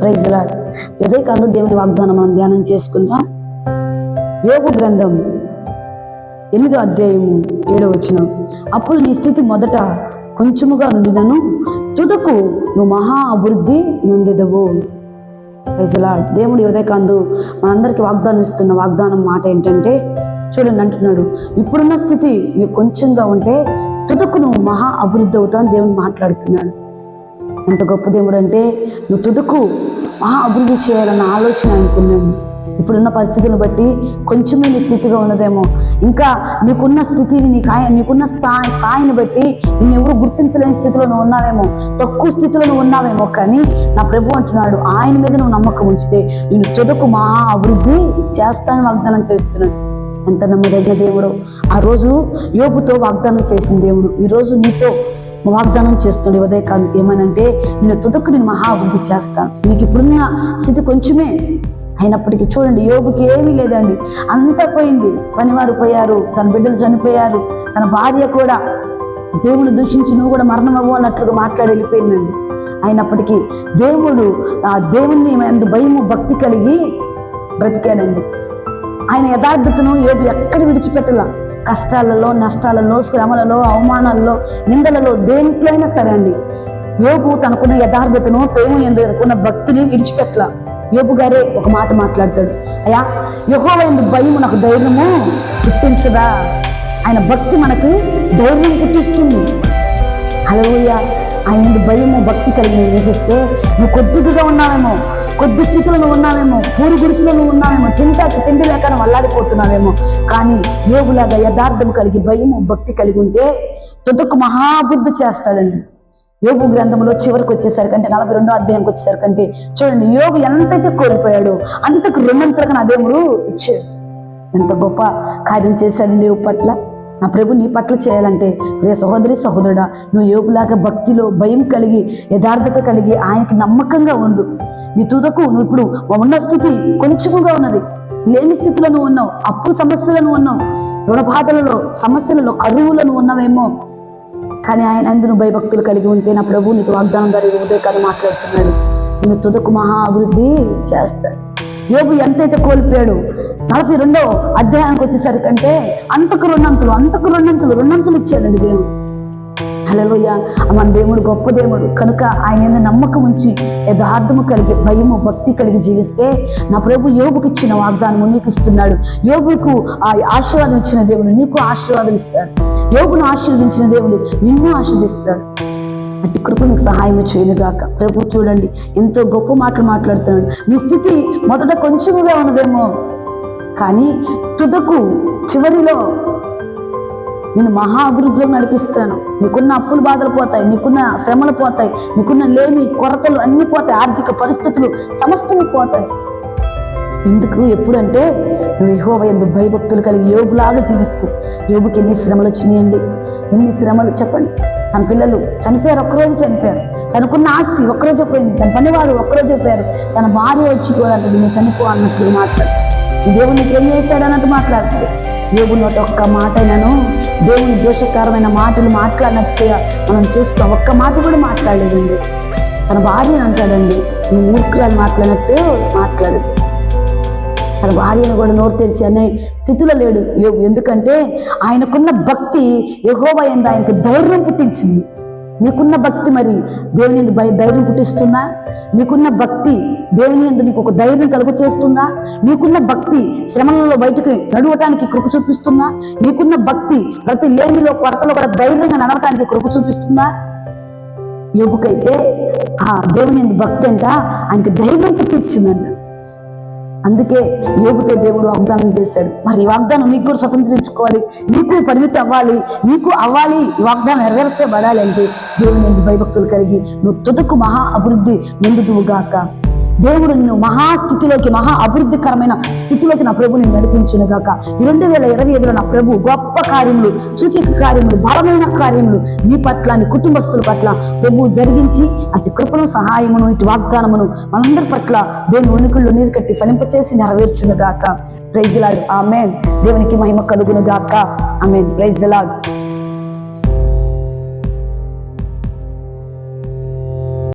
Praise the lord. ఇదే కాదు దేవుని వాగ్దానం మనం ధ్యానం చేసుకుందాం. యోబు గ్రంథం 8వ అధ్యాయము 7వ వచనం. అప్పుడు నీ స్థితి మొదట కొంచెముగా నుండినను తుదకు నువ్వు మహా అభివృద్ధి నొందెదవు. Praise the lord. దేవుడు ఉదయకాందు మనందరికీ వాగ్దానం ఇస్తున్న వాగ్దానం మాట ఏంటంటే, చూడండి అంటున్నాడు, ఇప్పుడున్న స్థితి నీకు కొంచెంగా ఉంటే తుదకు నువ్వు మహా అభివృద్ధి అవుతా అని దేవుడు మాట్లాడుతున్నాడు. ఎంత గొప్ప దేవుడు అంటే, నువ్వు తుదకు మహా అభివృద్ధి చేయాలన్న ఆలోచన అనుకున్నాను. ఇప్పుడున్న పరిస్థితులను బట్టి కొంచెమే నీ స్థితిగా ఉన్నదేమో, ఇంకా నీకున్న స్థితిని నీకున్న స్థాయిని బట్టి నిన్ను ఎవరు గుర్తించలేని స్థితిలో నువ్వు ఉన్నావేమో, తక్కువ స్థితిలో నువ్వు ఉన్నావేమో. కానీ నా ప్రభు అంటున్నాడు, ఆయన మీద నువ్వు నమ్మకం ఉంచితే నేను తుదకు మహా అభివృద్ధి చేస్తానని వాగ్దానం చేస్తున్నాడు. ఎంత నమ్మదగిన దేవుడు. ఆ రోజు యోబుతో వాగ్దానం చేసిన దేవుడు ఈరోజు నీతో వాగ్దానం చేస్తుండే ఉదయకాలం ఏమనంటే, నేను తుదకు నేను మహా అభివృద్ధి చేస్తాను. నీకు ఇప్పుడున్న స్థితి కొంచెమే అయినప్పటికీ చూడండి, యోబుకి ఏమీ లేదండి, అంతా పోయింది. పనివారు పోయారు, తన బిడ్డలు చనిపోయారు, తన భార్య కూడా దేవుని దూషించి నువ్వు కూడా మరణం అవ్వు అన్నట్లుగా మాట్లాడి వెళ్ళిపోయిందండి. అయినప్పటికీ ఆ దేవుని ఎందు భయము భక్తి కలిగి బ్రతికాడండి. ఆయన యథార్థతను యోబు ఎక్కడ విడిచిపెట్టలా. కష్టాలలో, నష్టాలలో, శ్రమలలో, అవమానాలలో, నిందలలో, దేంట్లో అయినా సరే అండి, యోబు తనకున్న యథార్థతను, ప్రేమ ఎందుకున్న భక్తిని విడిచిపెట్టలా. యోబు గారే ఒక మాట మాట్లాడతాడు, అయ్యా యెహోవా యందు భయము నాకు ధైర్యము పుట్టించదా. ఆయన భక్తి మనకి ధైర్యం పుట్టిస్తుంది. హల్లెలూయా. ఆయన యందు భయము భక్తి కలిగి నివసిస్తే నువ్వు కొద్దిగా ఉన్నావేమో, కొద్ది స్థితిలో నువ్వు ఉన్నావేమో, పూరి గుడిసెలో నువ్వు ఉన్నావేమో, తిండి లేక వల్లాడిపోతున్నావేమో. కానీ యోబులాగా యథార్థం కలిగి భయము భక్తి కలిగి ఉంటే తుదకు మహాబుద్ధి చేస్తాడండి. యోబు గ్రంథంలో చివరికి వచ్చేసరికంటే 42వ అధ్యాయంకి వచ్చేసరికంటే చూడండి, యోబు ఎంతైతే కోల్పోయాడో అంతకు రెండంతలుగా నా దేవుడు ఇచ్చాడు. ఎంత గొప్ప కార్యం చేశాడు యోబు పట్ల. నా ప్రభు నీ పట్ల చేయాలంటే ప్రియ సహోదరి సహోదరుడా, నువ్వు యోబులాగా భక్తిలో భయం కలిగి యథార్థత కలిగి ఆయనకి నమ్మకంగా ఉండు. నీ తుదకు నువ్వు ఇప్పుడు ఉన్న స్థితి కొంచెముగా ఉన్నది, లేని స్థితిలో నువ్వు ఉన్నావు, అప్పుడు సమస్యలో నువ్వు ఉన్నావు, రుణబాధలలో, సమస్యలలో, కరువులను ఉన్నావేమో. కానీ ఆయన అందును భయభక్తులు కలిగి ఉంటే నా ప్రభు నీతో వాగ్దానం ద్వారా ఉదయకాలం మాట్లాడుతున్నాడు, నేను తుదకు మహా అభివృద్ధి చేస్తాను. యోబు ఎంతైతే కోల్పోయాడు 42వ అధ్యాయానికి వచ్చేసరికంటే అంతకు రెండంతలు ఇచ్చాడండి దేవుడు. హల్లెలూయా. మన దేవుడు గొప్ప దేవుడు కనుక ఆయన మీద నమ్మకం ఉంచి యథార్థము కలిగి భయము భక్తి కలిగి జీవిస్తే నా ప్రభు యోబుకి ఇచ్చిన వాగ్దానము నీకు ఇస్తున్నాడు. యోబుకు ఆ ఆశీర్వాదం ఇచ్చిన దేవుడు నీకు ఆశీర్వాదం ఇస్తాడు. యోబును ఆశీర్వదించిన దేవుడు నిన్ను ఆశీర్వదిస్తాడు. అట్టి కృప నీకు సహాయం చేయనుగాక. ప్రభు చూడండి ఎంతో గొప్ప మాటలు మాట్లాడుతున్నాడు. నీ స్థితి మొదట కొంచెముగా ఉన్నదేమో, కానీ తుదకు చివరిలో నేను మహా అభివృద్ధిలో నడిపిస్తాను. నీకున్న అప్పులు బాధలు పోతాయి, నీకున్న శ్రమలు పోతాయి, నీకున్న లేమి కొరతలు అన్ని పోతాయి, ఆర్థిక పరిస్థితులు సమస్తము పోతాయి. ఎందుకు ఎప్పుడంటే నువ్వు యెహోవా యందు భయభక్తులు కలిగి యోబులాగా జీవిస్తే. యోబుకి ఎన్ని శ్రమలు వచ్చినాయండి, ఎన్ని శ్రమలు చెప్పండి. తన పిల్లలు చనిపోయారు, ఒక్కరోజు చనిపోయారు. తనకున్న ఆస్తి ఒక్కరోజు పోయింది, తన పనివారు ఒక్కరోజు పోయారు, తన భార్య వచ్చి కూడా నువ్వు చనిపో అన్నట్లు మాట్లాడు. దేవుడు నీకు ఏం చేశాడు అన్నట్టు మాట్లాడుతుంది. యోబు నోట ఒక్క మాట అయినాను దేవుని దోషకరమైన మాటలు మాట్లాడినట్టుగా మనం చూస్తాం. ఒక్క మాట కూడా మాట్లాడలేదండి. తన భార్యను అంటాడండి, నువ్వు మూర్ఖురాలు మాట్లాడినట్టు మాట్లాడదు. తన భార్యను కూడా నోరు తెరిచి అనే స్థితిలో లేడు యోబు. ఎందుకంటే ఆయనకున్న భక్తి యెహోవా యందు ఆయనకు ధైర్యం పుట్టించింది. నీకున్న భక్తి మరి దేవుని యందు ధైర్యం పుట్టిస్తుందా? నీకున్న భక్తి దేవుని యందు నీకు ఒక ధైర్యం కలుగు చేస్తుందా? నీకున్న భక్తి శ్రమలలో బయటకు నడవటానికి కృప చూపిస్తుందా? నీకున్న భక్తి ప్రతి లేమిలో కొరతలో కూడా ధైర్యంగా నడవటానికి కృప చూపిస్తుందా? యోబుకైతే ఆ దేవుని యందు భక్తి అంట ఆయనకు ధైర్యం పుట్టించిందంట. అందుకే యోబుతో దేవుడు వాగ్దానం చేశాడు. మరి ఈ వాగ్దానం నీకు కూడా స్వతంత్రించుకోవాలి, నీకు పరిమితి అవ్వాలి, నీకు అవ్వాలి. ఈ వాగ్దానం నెరవేర్చబడాలి అంటే దేవుని భయభక్తులు కలిగి నువ్వు తుదకు మహా అభివృద్ధి నొందుదువుగాక. దేవుడు నిన్ను మహాస్థితిలోకి, మహా అభివృద్ధికరమైన స్థితిలోకి నా ప్రభు నిన్ను నడిపించును గాక. 2025లో నా ప్రభు గొప్ప కార్యములు, సూచక కార్యములు, బలమైన కార్యములు నీ పట్ల, నీ కుటుంబస్తుల పట్ల ప్రభు జరిగించి అటు కృపను, సహాయమును, ఇటు వాగ్దానమును మనందరి పట్ల దేవుని ఉనికిళ్ళు నీరు కట్టి ఫలింపచేసి నెరవేర్చును గాక. Praise the Lord. ఆమేన్. దేవునికి మహిమ కలుగును గాక. ఆమేన్. Praise the lord.